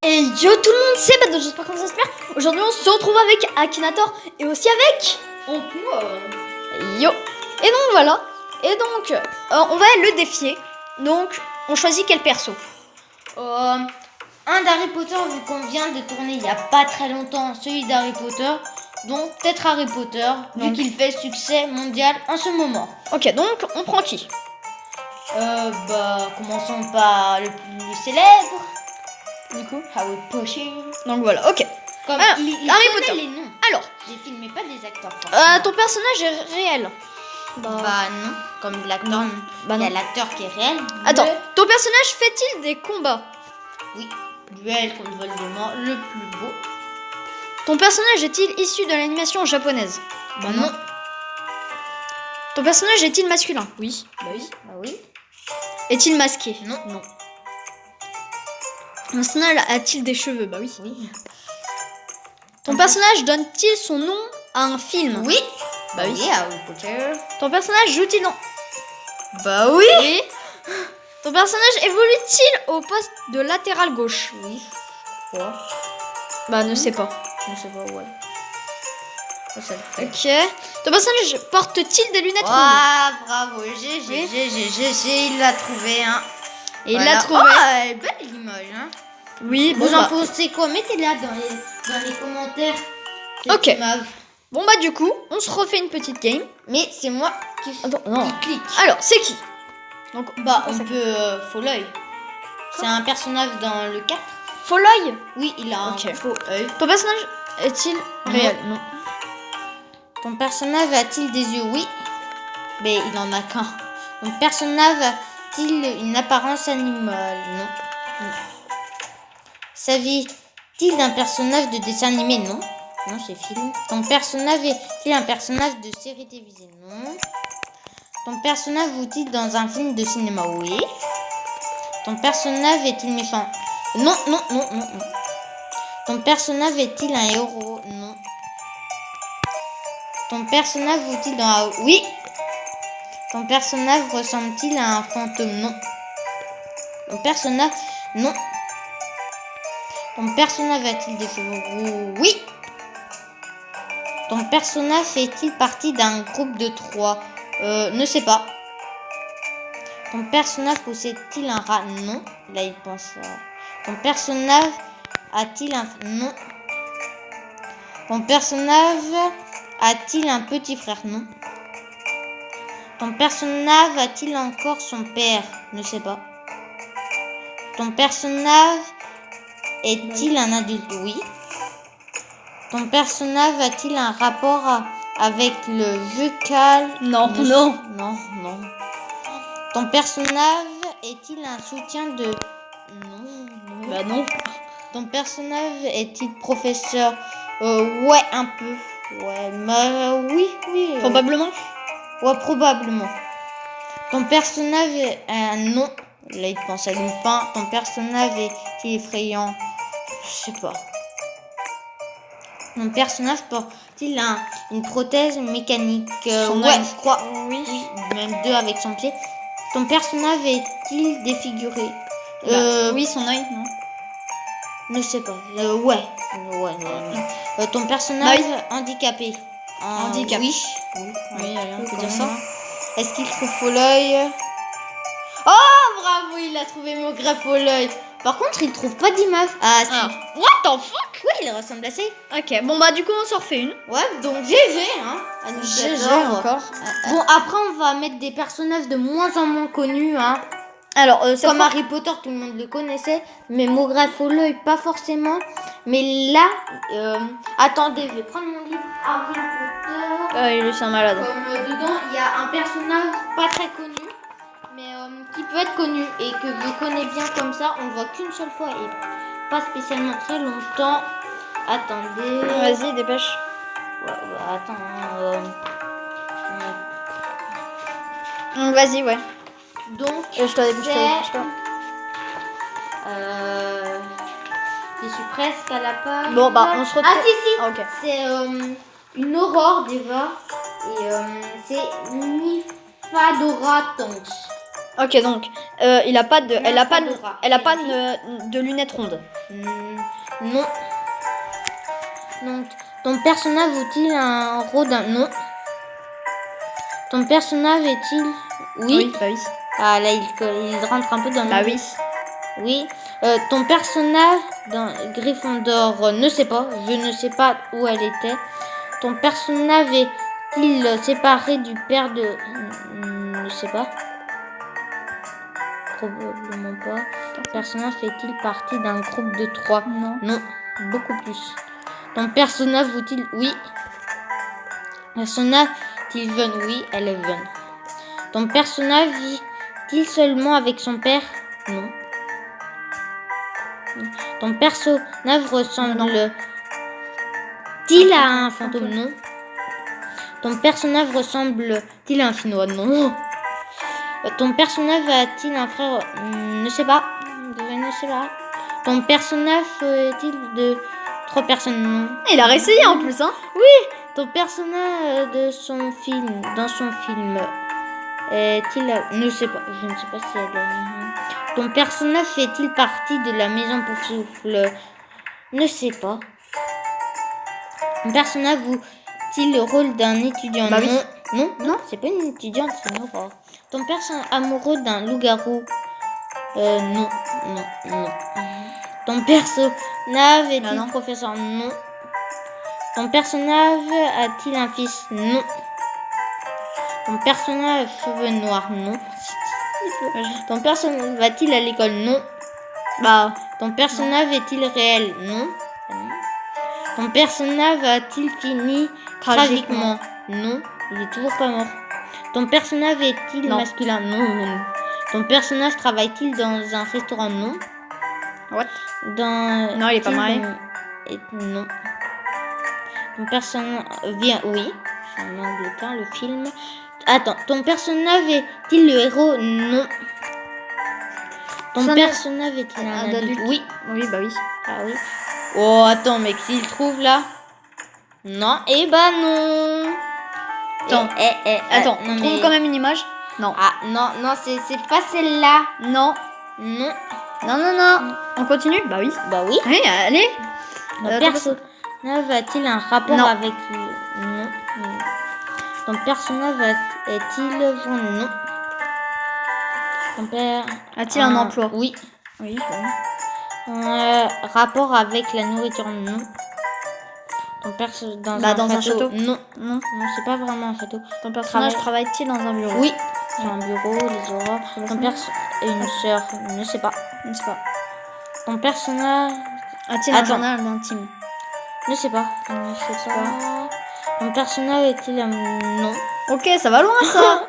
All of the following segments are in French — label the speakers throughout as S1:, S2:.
S1: Et yo tout le monde, c'est Bado, j'espère que ça se passe. Aujourd'hui on se retrouve avec Akinator et aussi avec Yo. Et donc voilà. Et donc on va le défier. Donc on choisit quel perso.
S2: Un d'Harry Potter, vu qu'on vient de tourner il n'y a pas très longtemps celui d'Harry Potter. Donc peut-être Harry Potter, vu qu'il fait succès mondial en ce moment.
S1: Ok, donc on prend qui?
S2: Commençons par le plus célèbre.
S1: Du coup
S2: Harry Potter.
S1: Donc voilà, ok.
S2: Comme
S1: Alors,
S2: il
S1: Harry
S2: connaît
S1: Potter.
S2: les noms
S1: Alors,
S2: des films, mais pas des acteurs. Forcément.
S1: ton personnage est réel.
S2: Bah non, comme l'acteur.
S1: Bah
S2: Il y a
S1: non.
S2: l'acteur qui est réel.
S1: Attends, ton personnage fait-il des combats?
S2: Oui, duel contre Voldemort, le plus beau.
S1: Ton personnage est-il issu de l'animation japonaise?
S2: Bah non.
S1: Ton personnage est-il masculin? Oui.
S2: Bah oui. Bah oui.
S1: Est-il masqué?
S2: Non.
S1: Non. Ton personnage a-t-il des cheveux? Bah oui.
S2: Oui.
S1: Ton personnage donne-t-il son nom à un film?
S2: Oui.
S1: Bah oui.
S2: Harry Potter.
S1: Ton personnage joue-t-il dans...
S2: Bah oui.
S1: Oui. Ton personnage évolue-t-il au poste de latéral gauche?
S2: Oui. Quoi?
S1: Bah ne sais pas.
S2: Je sais pas, ouais. Ça le fait.
S1: Ok. Ton personnage porte-t-il des lunettes rondes?
S2: Ah, bravo, GG, il l'a trouvé, hein.
S1: Et il
S2: Voilà.
S1: l'a trouvé.
S2: Oh, belle l'image, hein.
S1: Oui,
S2: Vous
S1: bon
S2: en
S1: bah.
S2: pensez quoi? Mettez-la dans les commentaires. cette
S1: Ok.
S2: image.
S1: Bon bah du coup, on se refait une petite game.
S2: Mais c'est moi qui clique.
S1: Alors, c'est qui? Donc,
S2: Bah,
S1: on
S2: on peut faux l'œil. C'est un personnage dans le 4.
S1: Faux l'œil.
S2: Oui, il a un
S1: Ok.
S2: faux œil.
S1: Ton personnage est-il réel? Non.
S2: Ton personnage a-t-il des yeux? Oui. Mais il en a qu'un. Ton personnage a-t-il une apparence animale? Non. S'agit-il d'un personnage de dessin animé? Non. Non, c'est film. Ton personnage est-il un personnage de série télévisée? Non. Ton personnage joue-t-il dans un film de cinéma? Oui. Ton personnage est-il méchant? Non. Ton personnage est-il un héros? Non. Ton personnage joue-t-il dans... Oui. Ton personnage ressemble-t-il à un fantôme? Non. Ton personnage... Non. Ton personnage a-t-il des cheveux roux? Oui. Ton personnage fait-il partie d'un groupe de 3? Ne sais pas. Ton personnage possède-t-il un rat? Non. Là, il pense... Ton personnage a-t-il un... Non. Ton personnage a-t-il un petit frère? Non. Ton personnage a-t-il encore son père? Ne sais pas. Ton personnage est-il un adulte? Oui. Ton personnage a-t-il un rapport avec le vocal?
S1: Non.
S2: Non. Ton personnage est-il un soutien de... Non.
S1: Bah non.
S2: Ton personnage est-il professeur? Ouais, un peu. Ouais, mais oui.
S1: Probablement.
S2: Ouais, probablement. Ton personnage est un nom. Là, il pense à Lupin. Ton personnage est effrayant. Je sais pas. Mon personnage porte-t-il une prothèse mécanique?
S1: Son
S2: Ouais,
S1: œil.
S2: je crois.
S1: Oui.
S2: Même 2 avec son pied. Ton personnage est-il défiguré?
S1: Oui, son œil, non.
S2: Ne sais pas. Ouais. Ton personnage handicapé?
S1: Handicap.
S2: Oui.
S1: Oui, allez, on peut
S2: Quand
S1: dire ça.
S2: même. Est-ce qu'il trouve faux l'œil? Oh, bravo, il a trouvé mon grave faux l'œil. Par contre, il trouve pas d'image. Ah, si.
S1: Ah. What the fuck?
S2: Oui, il ressemble assez.
S1: Ok, bon bah du coup on s'en refait une.
S2: Ouais, donc GG, hein.
S1: GG
S2: D'accord.
S1: encore.
S2: Bon, après, on va mettre des personnages de moins en moins connus, hein.
S1: Alors,
S2: Comme Harry Potter, tout le monde le connaissait. Mais Maugrey faux l'œil, pas forcément. Mais là, attendez, je vais prendre mon livre Harry Potter.
S1: il est un malade.
S2: Comme dedans, il y a un personnage pas très connu, mais qui peut être connu et que je connais bien comme ça. On le voit qu'une seule fois et pas spécialement très longtemps. Attendez.
S1: Vas-y, dépêche.
S2: Ouais, attends.
S1: Vas-y, ouais.
S2: Donc,
S1: Je te
S2: je suis presque à la page.
S1: Bon, bah, on se retrouve.
S2: Ah, si.
S1: Ah, ok.
S2: C'est une aurore déjà. Et c'est Nymphadora Tonks.
S1: Ok, donc, elle a pas de
S2: Nymphadora.
S1: de lunettes rondes.
S2: Non. Donc, ton personnage joue-t-il un rôle d'un... Non. Ton personnage est-il... Oui.
S1: bah oui.
S2: Ah, là, il rentre un peu dans le...
S1: Bah oui.
S2: Oui. Ton personnage dans Gryffondor ne sait pas. Je ne sais pas où elle était. Ton personnage est-il séparé du père de... Ne sais pas. Probablement pas. Ton personnage fait-il partie d'un groupe de 3?
S1: Non.
S2: Non. Beaucoup plus. Ton personnage joue-t-il... Oui. Personnage est-il jeune? Oui, elle est jeune. Ton personnage vit-il seulement avec son père? Non. Ton personnage ressemble-t-il à un fantôme? Non. Ton personnage ressemble-t-il à un Finnois? Non. Ton personnage a-t-il un frère? Ne sais pas. Je ne sais pas. Ton personnage est-il de 3 personnes? Non.
S1: Il a réessayé en plus, hein.
S2: Ton personnage dans son film est-il... Ne sais pas. Je ne sais pas si elle est... Ton personnage fait-il partie de la maison Poufsouffle? Ne sais pas. Ton personnage joue-t-il le rôle d'un étudiant?
S1: Bah oui.
S2: Non, c'est pas une étudiante, c'est une aurore. Ton personnage amoureux d'un loup-garou? Non. Ton personnage est-il
S1: non.
S2: professeur? Non. Ton personnage a-t-il un fils? Non. Ton personnage a cheveux noirs? Non. Ton personnage va-t-il à l'école? Non.
S1: Bah,
S2: Ton personnage est-il réel? Non. Ton personnage a-t-il fini tragiquement? Non. Il est toujours pas mort. Ton personnage est-il masculin? Non. Ton personnage travaille-t-il dans un restaurant? Non.
S1: what?
S2: Non,
S1: il est pas marié.
S2: Non. Ton personnage vient... Oui. C'est en Angleterre, le film. Attends, ton personnage est-il le héros? Non. Ton personnage est-il un adulte? Oui.
S1: Oui, bah oui.
S2: Ah oui. Oh, attends, mec, s'il trouve là. Non. Eh bah non.
S1: Attends. Attends,
S2: non,
S1: on trouve quand même une image. Non.
S2: Ah, non, c'est pas celle-là.
S1: Non.
S2: Non.
S1: On continue? Bah oui.
S2: Bah oui.
S1: Oui, allez.
S2: Ton personnage a-t-il un rapport avec... Non. Ton personnage est-il jaune? Non. Ton père...
S1: A-t-il un emploi?
S2: Oui.
S1: Oui.
S2: Rapport avec la nourriture? Non. Ton personnage dans un château? Non, c'est pas vraiment un château.
S1: Ton personnage travaille-t-il dans un bureau?
S2: Oui. C'est un bureau, les aurores. Ton personnage et une sœur? Ne sais pas. Ton personnage
S1: a-t-il un journal intime?
S2: Ne sais pas. Ton personnage est-il non?
S1: Ok, ça va loin ça.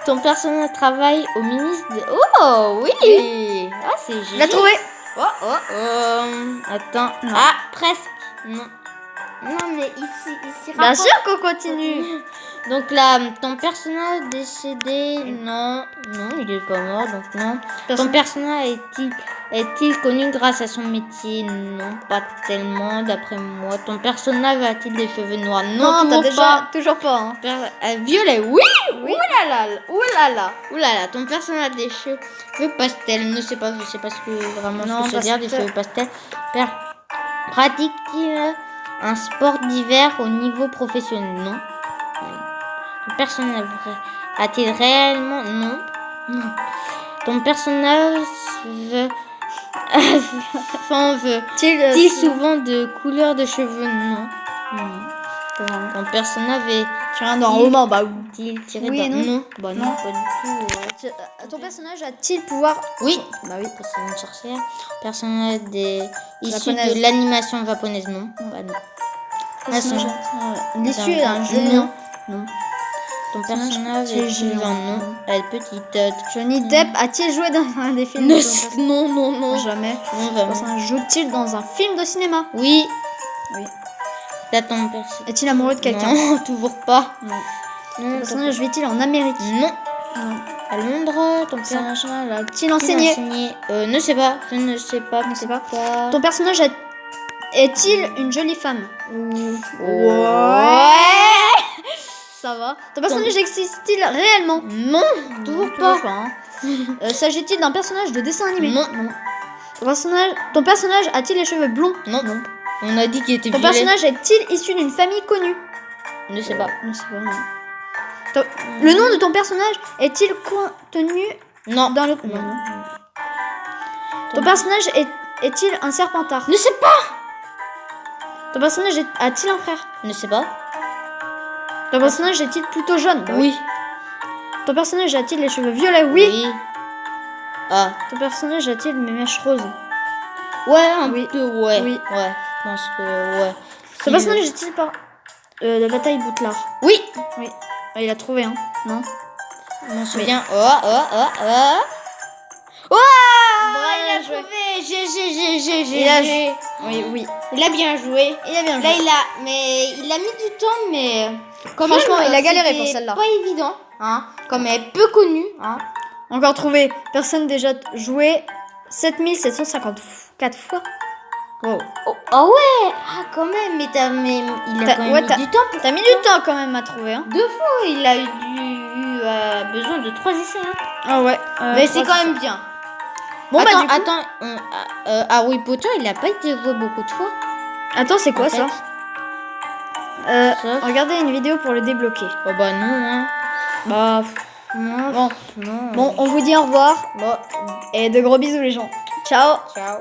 S2: Ton personnage travaille au ministre de... Oh oui. Ah, c'est génial.
S1: L'a trouvé.
S2: Attends. Non. Ah, presque. Non, mais ici
S1: bien sûr qu'on continue.
S2: Donc là, ton personnage décédé, non, il est pas mort, donc non. Ton personnage est-il connu grâce à son métier? Non, pas tellement, d'après moi. Ton personnage a-t-il des cheveux noirs? Non,
S1: toujours pas. Hein.
S2: Violet, oui. Oulala. Ton personnage a des cheveux pastel? Ne sais pas, je sais pas ce que vraiment ce que ça veut dire des cheveux pastel. Pratique-t-il un sport d'hiver au niveau professionnel? Non. Ton personnage a-t-il réellement... Non. Ton personnage veut-il souvent de couleur de cheveux? Non. Ton personnage est...
S1: Tu viens d'un roman, bah
S2: oui. Non. Bah non, pas du tout.
S1: Ton personnage a-t-il pouvoir...
S2: Oui. Bah oui, parce que c'est une sorcière. Personnage issu de l'animation japonaise? Non. Bah non.
S1: L'issue d'un jeu?
S2: Non. Ton personnage est vivant? Non. Elle est petite.
S1: Johnny Depp a-t-il joué dans un des films?
S2: Non.
S1: Jamais.
S2: Non,
S1: joue-t-il dans un film de cinéma?
S2: Oui. Là, ton personnage...
S1: Est-il amoureux de quelqu'un?
S2: Non, toujours pas.
S1: Non. Ton personnage vit-il en Amérique?
S2: Non. À Londres, ton personnage
S1: a-t-il enseigné?
S2: Ne sais pas. Je ne sais pas.
S1: Ton personnage est-il une jolie femme?
S2: Ouais.
S1: Ça va. Ton personnage existe-t-il réellement?
S2: Non, toujours pas.
S1: S'agit-il d'un personnage de dessin animé?
S2: Non.
S1: Ton personnage a-t-il les cheveux blonds?
S2: Non. On a dit qu'il était
S1: Ton
S2: violet.
S1: personnage est-il issu d'une famille connue?
S2: Ne sais pas.
S1: Je sais pas, non. Le nom de ton personnage est-il contenu
S2: Non.
S1: dans le...
S2: Non.
S1: Ton personnage est-il un serpentard?
S2: Ne sais pas.
S1: Ton personnage a-t-il un frère?
S2: Ne sais pas.
S1: Ton personnage est-il plutôt jeune?
S2: Oui.
S1: Ton personnage a-t-il les cheveux violets? Oui.
S2: Ah.
S1: Ton personnage a-t-il des mèches roses?
S2: Ouais, un
S1: Oui.
S2: peu, ouais.
S1: Oui.
S2: Ouais, je pense que, ouais.
S1: Ton personnage est-il par la bataille Boutlard?
S2: Oui.
S1: Oui. Ah, il a trouvé, hein? Non?
S2: Je m'en souviens. Oh. Il a
S1: joué.
S2: trouvé. J'ai.
S1: Il a Oui.
S2: Il a bien joué.
S1: Il a bien
S2: Là,
S1: joué.
S2: il a mis du temps, mais
S1: Franchement, il a galéré
S2: c'était
S1: pour celle-là.
S2: Pas évident, hein. Comme elle est peu connue, hein.
S1: Encore trouvé. Personne déjà joué 7754 fois. Wow.
S2: Oh ouais. Ah quand même, mais il a quand même mis du temps.
S1: T'as mis du temps quand même à trouver, hein?
S2: 2 fois, il a eu besoin de 3 essais, hein.
S1: Ah ouais.
S2: Mais c'est quand même bien.
S1: Bon
S2: attends,
S1: bah du coup...
S2: Harry Potter, il a pas été joué beaucoup de fois.
S1: Attends, c'est quoi
S2: en fait.
S1: ça? Regardez une vidéo pour le débloquer.
S2: Oh bah non, hein.
S1: Bah...
S2: Non.
S1: Bon.
S2: Non.
S1: Bon, on vous dit au revoir.
S2: Bon.
S1: Et de gros bisous les gens. Ciao.
S2: Ciao.